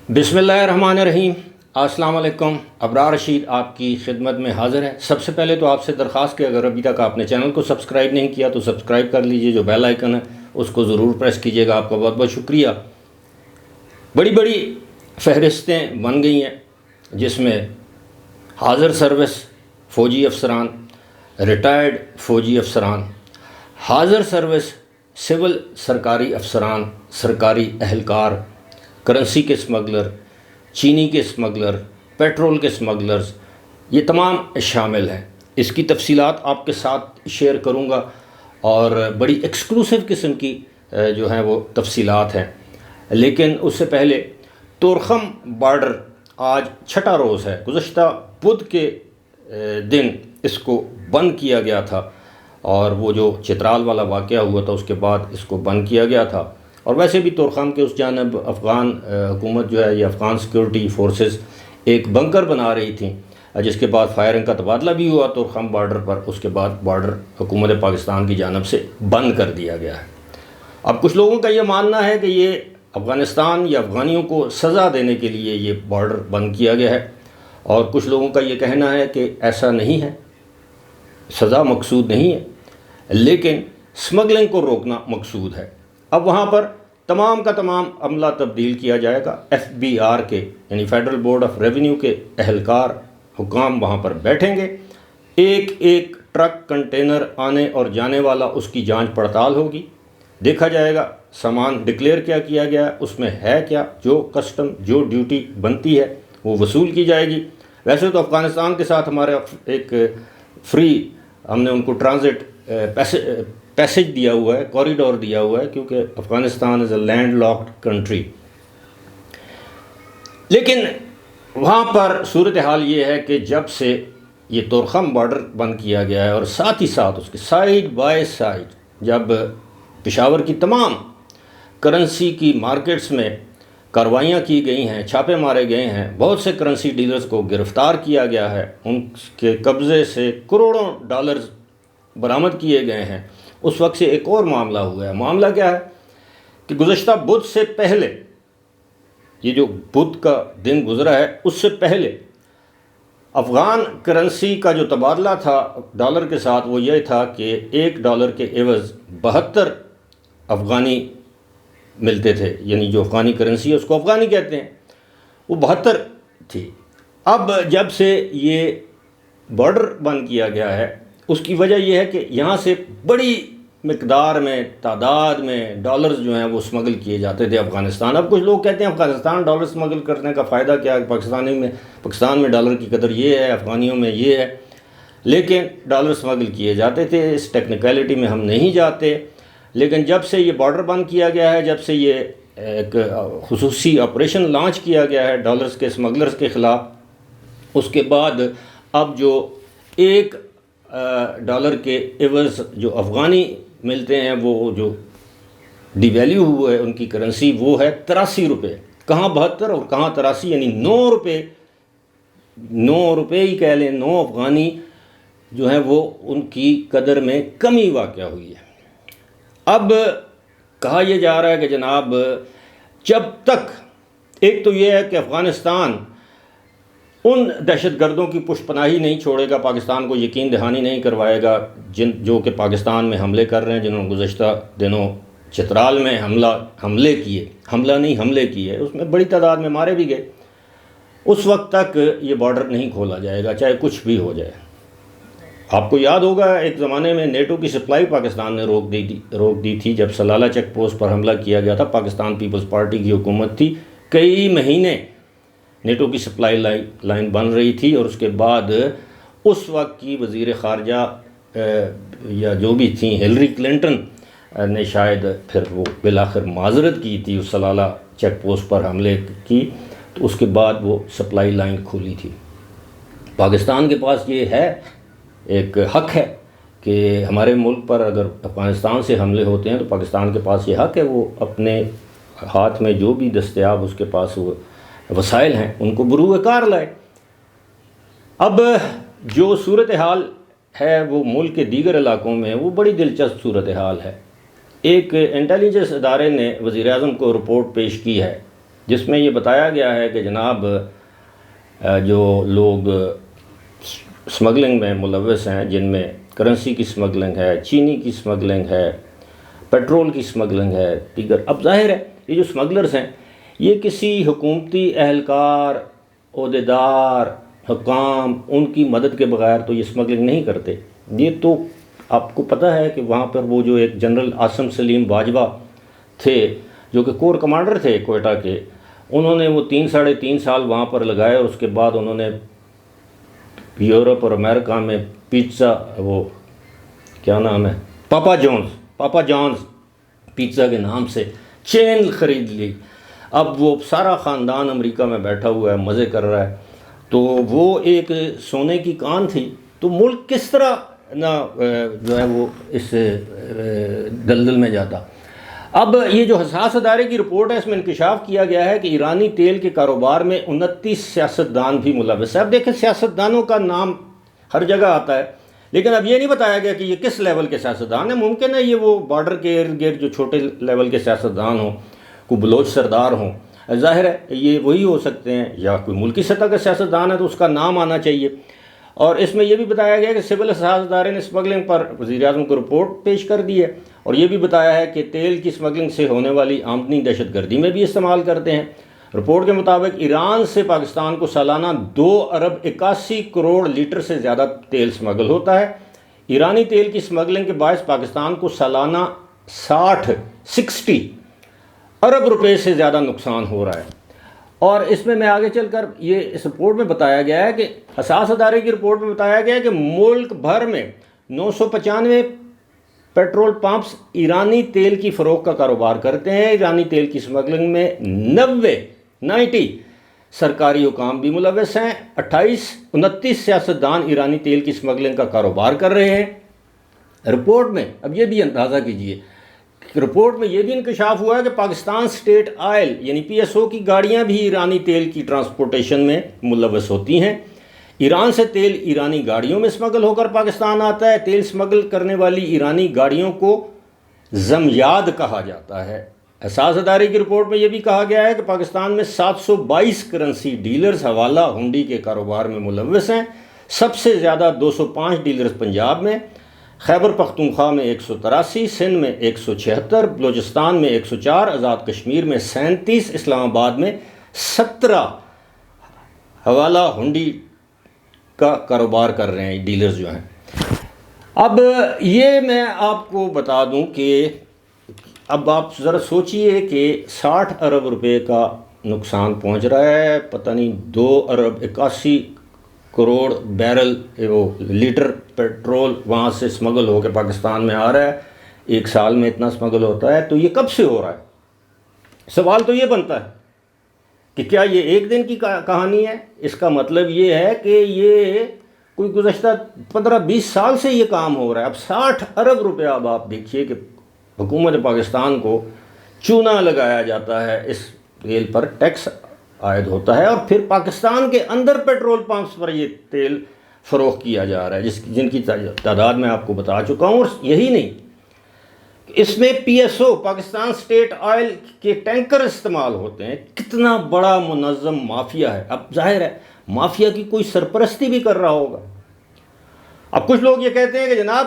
بسم اللہ الرحمن الرحیم۔ السلام علیکم۔ ابرار رشید آپ کی خدمت میں حاضر ہے۔ سب سے پہلے تو آپ سے درخواست کہ اگر ابھی تک آپ نے چینل کو سبسکرائب نہیں کیا تو سبسکرائب کر لیجئے، جو بیل آئیکن ہے اس کو ضرور پریس کیجئے گا۔ آپ کا بہت بہت شکریہ۔ بڑی بڑی فہرستیں بن گئی ہیں جس میں حاضر سروس فوجی افسران، ریٹائرڈ فوجی افسران، حاضر سروس سول سرکاری افسران، سرکاری اہلکار، کرنسی کے اسمگلر، چینی کے اسمگلر، پیٹرول کے اسمگلرز، یہ تمام شامل ہیں۔ اس کی تفصیلات آپ کے ساتھ شیئر کروں گا اور بڑی ایکسکلوسیو قسم کی جو ہیں وہ تفصیلات ہیں۔ لیکن اس سے پہلے تورخم بارڈر آج چھٹا روز ہے۔ گزشتہ بدھ کے دن اس کو بند کیا گیا تھا اور وہ جو چترال والا واقعہ ہوا تھا اس کے بعد اس کو بند کیا گیا تھا۔ اور ویسے بھی تورخم کے اس جانب افغان حکومت جو ہے یہ افغان سیکورٹی فورسز ایک بنکر بنا رہی تھیں، جس کے بعد فائرنگ کا تبادلہ بھی ہوا تورخم بارڈر پر۔ اس کے بعد بارڈر حکومت پاکستان کی جانب سے بند کر دیا گیا ہے۔ اب کچھ لوگوں کا یہ ماننا ہے کہ یہ افغانستان یا افغانیوں کو سزا دینے کے لیے یہ بارڈر بند کیا گیا ہے، اور کچھ لوگوں کا یہ کہنا ہے کہ ایسا نہیں ہے، سزا مقصود نہیں ہے، لیکن سمگلنگ کو روکنا مقصود ہے۔ اب وہاں پر تمام کا تمام عملہ تبدیل کیا جائے گا۔ FBR کے یعنی فیڈرل بورڈ آف ریونیو کے اہلکار حکام وہاں پر بیٹھیں گے۔ ایک ایک ٹرک کنٹینر آنے اور جانے والا اس کی جانچ پڑتال ہوگی، دیکھا جائے گا سامان ڈکلیئر کیا گیا ہے، اس میں ہے کیا، جو کسٹم جو ڈیوٹی بنتی ہے وہ وصول کی جائے گی۔ ویسے تو افغانستان کے ساتھ ہمارا ایک فری ہم نے ان کو ٹرانزٹ پیسج دیا ہوا ہے، کوریڈور دیا ہوا ہے، کیونکہ افغانستان از اے لینڈ لاکڈ کنٹری۔ لیکن وہاں پر صورتحال یہ ہے کہ جب سے یہ تورخم بارڈر بند کیا گیا ہے اور ساتھ ہی ساتھ اس کے سائیڈ بائی سائیڈ جب پشاور کی تمام کرنسی کی مارکیٹس میں کارروائیاں کی گئی ہیں، چھاپے مارے گئے ہیں، بہت سے کرنسی ڈیلرز کو گرفتار کیا گیا ہے، ان کے قبضے سے کروڑوں ڈالرز برآمد کیے گئے ہیں، اس وقت سے ایک اور معاملہ ہوا ہے۔ معاملہ کیا ہے کہ گزشتہ بدھ سے پہلے، یہ جو بدھ کا دن گزرا ہے اس سے پہلے افغان کرنسی کا جو تبادلہ تھا ڈالر کے ساتھ وہ یہ تھا کہ $1 کے عوض 72 افغانی ملتے تھے، یعنی جو افغانی کرنسی ہے اس کو افغانی کہتے ہیں، وہ 72 تھی۔ اب جب سے یہ بارڈر بند کیا گیا ہے اس کی وجہ یہ ہے کہ یہاں سے بڑی مقدار میں تعداد میں ڈالرز جو ہیں وہ اسمگل کیے جاتے تھے افغانستان۔ اب کچھ لوگ کہتے ہیں افغانستان ڈالر اسمگل کرنے کا فائدہ کیا ہے، پاکستان میں ڈالر کی قدر یہ ہے، افغانیوں میں یہ ہے، لیکن ڈالر اسمگل کیے جاتے تھے، اس ٹیکنیکلٹی میں ہم نہیں جاتے۔ لیکن جب سے یہ بارڈر بند کیا گیا ہے، جب سے یہ ایک خصوصی آپریشن لانچ کیا گیا ہے ڈالرز کے اسمگلرز کے خلاف، اس کے بعد اب جو $1 کے عوض جو افغانی ملتے ہیں وہ جو ڈی ویلیو ہوا ہے ان کی کرنسی وہ ہے 83 روپے۔ کہاں 72 اور کہاں 83، یعنی 9 روپے، 9 روپے ہی کہہ لیں، 9 افغانی جو ہیں وہ ان کی قدر میں کمی واقع ہوئی ہے۔ اب کہا یہ جا رہا ہے کہ جناب جب تک ایک تو یہ ہے کہ افغانستان ان دہشت گردوں کی پشت پناہی نہیں چھوڑے گا، پاکستان کو یقین دہانی نہیں کروائے گا جو کہ پاکستان میں حملے کر رہے ہیں، جنہوں نے گزشتہ دنوں چترال میں حملے کیے، اس میں بڑی تعداد میں مارے بھی گئے، اس وقت تک یہ بارڈر نہیں کھولا جائے گا چاہے کچھ بھی ہو جائے۔ آپ کو یاد ہوگا ایک زمانے میں نیٹو کی سپلائی پاکستان نے روک دی تھی جب سلالہ چیک پوسٹ پر حملہ کیا گیا تھا۔ پاکستان پیپلز پارٹی کی حکومت تھی، کئی مہینے نیٹو کی سپلائی لائن بن رہی تھی، اور اس کے بعد اس وقت کی وزیر خارجہ یا جو بھی تھیں ہلری کلنٹن نے شاید پھر وہ بالآخر معذرت کی تھی اس سلالہ چیک پوسٹ پر حملے کی، تو اس کے بعد وہ سپلائی لائن کھولی تھی۔ پاکستان کے پاس یہ ہے، ایک حق ہے کہ ہمارے ملک پر اگر افغانستان سے حملے ہوتے ہیں تو پاکستان کے پاس یہ حق ہے وہ اپنے ہاتھ میں جو بھی دستیاب اس کے پاس وہ وسائل ہیں ان کو بروئے کار لائے۔ اب جو صورتحال ہے وہ ملک کے دیگر علاقوں میں وہ بڑی دلچسپ صورتحال ہے۔ ایک انٹیلیجنس ادارے نے وزیر اعظم کو رپورٹ پیش کی ہے جس میں یہ بتایا گیا ہے کہ جناب جو لوگ سمگلنگ میں ملوث ہیں، جن میں کرنسی کی سمگلنگ ہے، چینی کی سمگلنگ ہے، پیٹرول کی سمگلنگ ہے، دیگر، اب ظاہر ہے یہ جو سمگلرز ہیں یہ کسی حکومتی اہلکار، عہدیدار، حکام، ان کی مدد کے بغیر تو یہ سمگلنگ نہیں کرتے۔ یہ تو آپ کو پتہ ہے کہ وہاں پر وہ جو ایک جنرل عاصم سلیم باجوہ تھے جو کہ کور کمانڈر تھے کوئٹہ کے، انہوں نے وہ 3 سال وہاں پر لگائے، اور اس کے بعد انہوں نے یورپ اور امریکہ میں پیزا، وہ کیا نام ہے، پاپا جونز پیزا کے نام سے چین خرید لی۔ اب وہ سارا خاندان امریکہ میں بیٹھا ہوا ہے، مزے کر رہا ہے۔ تو وہ ایک سونے کی کان تھی، تو ملک کس طرح نہ جو ہے وہ اس دلدل میں جاتا۔ اب یہ جو حساس ادارے کی رپورٹ ہے، اس میں انکشاف کیا گیا ہے کہ ایرانی تیل کے کاروبار میں 29 سیاستدان بھی ملوث ہیں۔ اب دیکھیں سیاستدانوں کا نام ہر جگہ آتا ہے، لیکن اب یہ نہیں بتایا گیا کہ یہ کس لیول کے سیاستدان ہیں۔ ممکن ہے یہ وہ بارڈر کے ارد گرد جو چھوٹے لیول کے سیاستدان ہوں، کوئی بلوچ سردار ہوں، ظاہر ہے یہ وہی ہو سکتے ہیں، یا کوئی ملکی سطح کا سیاستدان ہے تو اس کا نام آنا چاہیے۔ اور اس میں یہ بھی بتایا گیا کہ سول حساس ادارے نے اسمگلنگ پر وزیر اعظم کو رپورٹ پیش کر دی ہے، اور یہ بھی بتایا ہے کہ تیل کی اسمگلنگ سے ہونے والی آمدنی دہشت گردی میں بھی استعمال کرتے ہیں۔ رپورٹ کے مطابق ایران سے پاکستان کو سالانہ 2 ارب 81 کروڑ لیٹر سے زیادہ تیل اسمگل ہوتا ہے۔ ایرانی تیل کی اسمگلنگ کے باعث پاکستان کو سالانہ 60 ارب روپے سے زیادہ نقصان ہو رہا ہے۔ اور اس میں آگے چل کر یہ اس رپورٹ میں بتایا گیا ہے کہ حساس ادارے کی رپورٹ میں بتایا گیا ہے کہ ملک بھر میں 995 پیٹرول پمپس ایرانی تیل کی فروخت کا کاروبار کرتے ہیں۔ ایرانی تیل کی اسمگلنگ میں 90 سرکاری حکام بھی ملوث ہیں۔ 29 سیاستدان ایرانی تیل کی اسمگلنگ کا کاروبار کر رہے ہیں۔ رپورٹ میں اب یہ بھی اندازہ کیجئے، رپورٹ میں یہ بھی انکشاف ہوا ہے کہ پاکستان اسٹیٹ آئل یعنی PSO کی گاڑیاں بھی ایرانی تیل کی ٹرانسپورٹیشن میں ملوث ہوتی ہیں۔ ایران سے تیل ایرانی گاڑیوں میں اسمگل ہو کر پاکستان آتا ہے۔ تیل اسمگل کرنے والی ایرانی گاڑیوں کو زمیاد کہا جاتا ہے۔ حساس ادارے کی رپورٹ میں یہ بھی کہا گیا ہے کہ پاکستان میں 722 کرنسی ڈیلرز حوالہ ہنڈی کے کاروبار میں ملوث ہیں۔ سب سے زیادہ 205 ڈیلرز پنجاب میں، خیبر پختونخوا میں 183، سندھ میں 176، بلوچستان میں 104، آزاد کشمیر میں 37، اسلام آباد میں 17 حوالہ ہنڈی کا کاروبار کر رہے ہیں ڈیلرز جو ہیں۔ اب یہ میں آپ کو بتا دوں کہ اب آپ ذرا سوچئے کہ 60 ارب روپے کا نقصان پہنچ رہا ہے، پتہ نہیں 2 ارب 81 کروڑ بیرل وہ لیٹر پیٹرول وہاں سے اسمگل ہو کے پاکستان میں آ رہا ہے۔ ایک سال میں اتنا اسمگل ہوتا ہے، تو یہ کب سے ہو رہا ہے؟ سوال تو یہ بنتا ہے کہ کیا یہ ایک دن کی کہانی ہے؟ اس کا مطلب یہ ہے کہ یہ کوئی گزشتہ 15-20 سال سے یہ کام ہو رہا ہے۔ اب 60 ارب روپیہ، اب آپ دیکھیے کہ حکومت پاکستان کو چونا لگایا جاتا ہے، اس تیل پر ٹیکس عائد ہوتا ہے، اور پھر پاکستان کے اندر پیٹرول پمپس پر یہ تیل فروخت کیا جا رہا ہے، جن کی تعداد میں آپ کو بتا چکا ہوں۔ اور یہی نہیں، اس میں PSO پاکستان اسٹیٹ آئل کے ٹینکر استعمال ہوتے ہیں۔ کتنا بڑا منظم مافیا ہے۔ اب ظاہر ہے مافیا کی کوئی سرپرستی بھی کر رہا ہوگا۔ اب کچھ لوگ یہ کہتے ہیں کہ جناب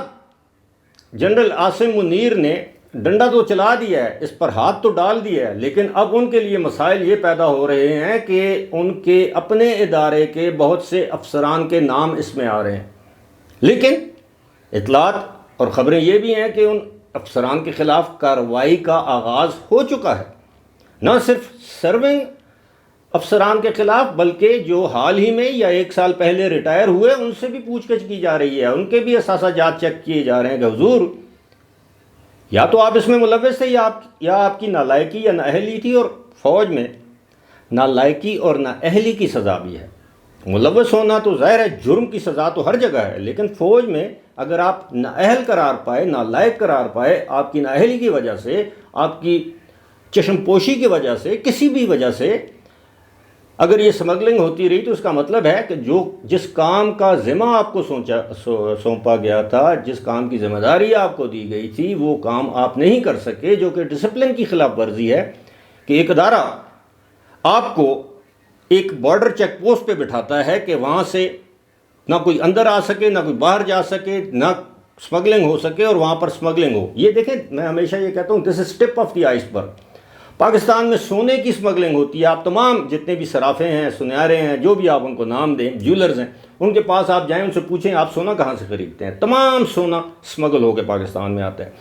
جنرل عاصم منیر نے ڈنڈا تو چلا دیا ہے، اس پر ہاتھ تو ڈال دیا ہے، لیکن اب ان کے لیے مسائل یہ پیدا ہو رہے ہیں کہ ان کے اپنے ادارے کے بہت سے افسران کے نام اس میں آ رہے ہیں۔ لیکن اطلاعات اور خبریں یہ بھی ہیں کہ ان افسران کے خلاف کارروائی کا آغاز ہو چکا ہے، نہ صرف سرونگ افسران کے خلاف بلکہ جو حال ہی میں یا 1 سال پہلے ریٹائر ہوئے ان سے بھی پوچھ گچھ کی جا رہی ہے، ان کے بھی اثاثہ جات چیک کیے جا رہے ہیں کہ حضور یا تو آپ اس میں ملوث تھے یا آپ کی نالائکی یا نااہلی تھی۔ اور فوج میں نالائکی اور نااہلی کی سزا بھی ہے۔ ملوث ہونا تو ظاہر ہے جرم کی سزا تو ہر جگہ ہے، لیکن فوج میں اگر آپ نااہل قرار پائے، نالائق قرار پائے، آپ کی نااہلی کی وجہ سے، آپ کی چشم پوشی کی وجہ سے، کسی بھی وجہ سے اگر یہ سمگلنگ ہوتی رہی، تو اس کا مطلب ہے کہ جس کام کا ذمہ آپ کو سونپا گیا تھا، جس کام کی ذمہ داری آپ کو دی گئی تھی، وہ کام آپ نہیں کر سکے، جو کہ ڈسپلن کی خلاف ورزی ہے۔ کہ ایک ادارہ آپ کو ایک بارڈر چیک پوسٹ پہ بٹھاتا ہے کہ وہاں سے نہ کوئی اندر آ سکے، نہ کوئی باہر جا سکے، نہ سمگلنگ ہو سکے اور وہاں پر سمگلنگ ہو۔ یہ دیکھیں، میں ہمیشہ یہ کہتا ہوں دس از ٹپ آف دی آئس برگ۔ پاکستان میں سونے کی سمگلنگ ہوتی ہے۔ آپ تمام جتنے بھی صرافے ہیں، سنیارے ہیں، جو بھی آپ ان کو نام دیں، جیولرز ہیں، ان کے پاس آپ جائیں، ان سے پوچھیں آپ سونا کہاں سے خریدتے ہیں، تمام سونا سمگل ہو کے پاکستان میں آتا ہے۔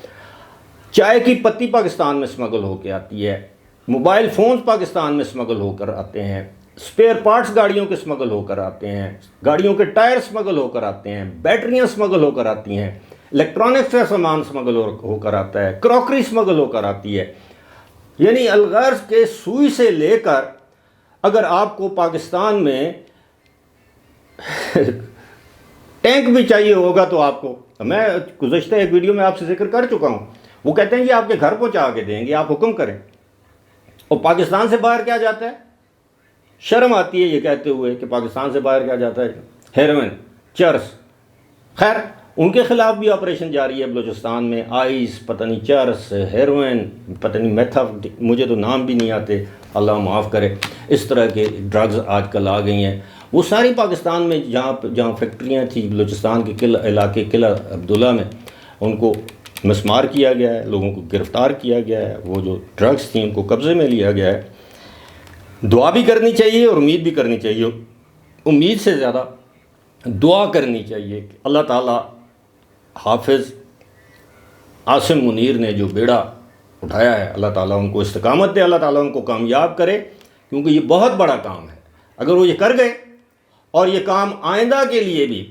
چائے کی پتی پاکستان میں سمگل ہو کے آتی ہے، موبائل فونز پاکستان میں سمگل ہو کر آتے ہیں، اسپیئر پارٹس گاڑیوں کے سمگل ہو کر آتے ہیں، گاڑیوں کے ٹائر سمگل ہو کر آتے ہیں، بیٹریاں سمگل ہو کر آتی ہیں، الیکٹرانکس کا سامان سمگل ہو کر آتا ہے، کراکری سمگل ہو کر آتی ہے۔ یعنی الغرض کے سوئی سے لے کر اگر آپ کو پاکستان میں ٹینک بھی چاہیے ہوگا تو آپ کو، میں گزشتہ ایک ویڈیو میں آپ سے ذکر کر چکا ہوں، وہ کہتے ہیں یہ آپ کے گھر پہنچا کے دیں گے، آپ حکم کریں۔ اور پاکستان سے باہر کیا جاتا ہے؟ شرم آتی ہے یہ کہتے ہوئے کہ پاکستان سے باہر کیا جاتا ہے، ہیروئن، چرس۔ خیر، ان کے خلاف بھی آپریشن جاری ہے بلوچستان میں، آئس، پتہ نہیں چرس، ہیروئن، پتہ نہیں میتھا، مجھے تو نام بھی نہیں آتے، اللہ معاف کرے۔ اس طرح کے ڈرگز آج کل آ گئی ہیں، وہ ساری پاکستان میں جہاں فیکٹریاں تھیں بلوچستان کے علاقے قلعہ عبداللہ میں، ان کو مسمار کیا گیا ہے، لوگوں کو گرفتار کیا گیا ہے، وہ جو ڈرگز تھیں ان کو قبضے میں لیا گیا ہے۔ دعا بھی کرنی چاہیے اور امید بھی کرنی چاہیے، امید سے زیادہ دعا کرنی چاہیے کہ اللہ تعالیٰ حافظ عاصم منیر نے جو بیڑا اٹھایا ہے، اللہ تعالیٰ ان کو استقامت دے، اللہ تعالیٰ ان کو کامیاب کرے، کیونکہ یہ بہت بڑا کام ہے۔ اگر وہ یہ کر گئے اور یہ کام آئندہ کے لیے بھی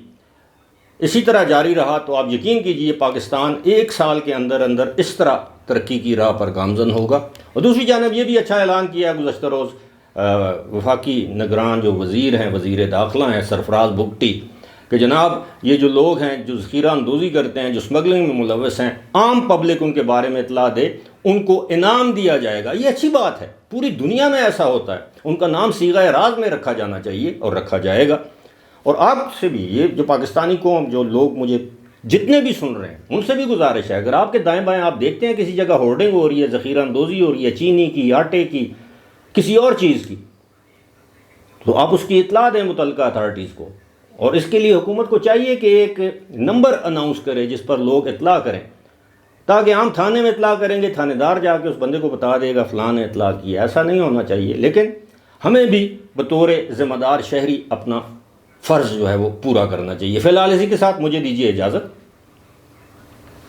اسی طرح جاری رہا تو آپ یقین کیجئے پاکستان 1 سال کے اندر اندر اس طرح ترقی کی راہ پر گامزن ہوگا۔ اور دوسری جانب یہ بھی اچھا اعلان کیا گزشتہ روز وفاقی نگران جو وزیر ہیں، وزیر داخلہ ہیں سرفراز بگٹی، کہ جناب یہ جو لوگ ہیں جو ذخیرہ اندوزی کرتے ہیں، جو سمگلنگ میں ملوث ہیں، عام پبلک ان کے بارے میں اطلاع دے، ان کو انعام دیا جائے گا۔ یہ اچھی بات ہے، پوری دنیا میں ایسا ہوتا ہے، ان کا نام صیغہ راز میں رکھا جانا چاہیے اور رکھا جائے گا۔ اور آپ سے بھی یہ جو پاکستانی قوم، جو لوگ مجھے جتنے بھی سن رہے ہیں، ان سے بھی گزارش ہے، اگر آپ کے دائیں بائیں آپ دیکھتے ہیں کسی جگہ ہورڈنگ ہو رہی ہے، ذخیرہ اندوزی ہو رہی ہے، چینی کی، آٹے کی، کسی اور چیز کی، تو آپ اس کی اطلاع دیں متعلقہ اتھارٹیز کو۔ اور اس کے لیے حکومت کو چاہیے کہ ایک نمبر اناؤنس کرے جس پر لوگ اطلاع کریں، تاکہ عام تھانے میں اطلاع کریں گے، تھانے دار جا کے اس بندے کو بتا دے گا فلاں نے اطلاع کی۔ ایسا نہیں ہونا چاہیے، لیکن ہمیں بھی بطور ذمہ دار شہری اپنا فرض جو ہے وہ پورا کرنا چاہیے۔ فی الحال اسی کے ساتھ مجھے دیجیے اجازت،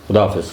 خدا حافظ۔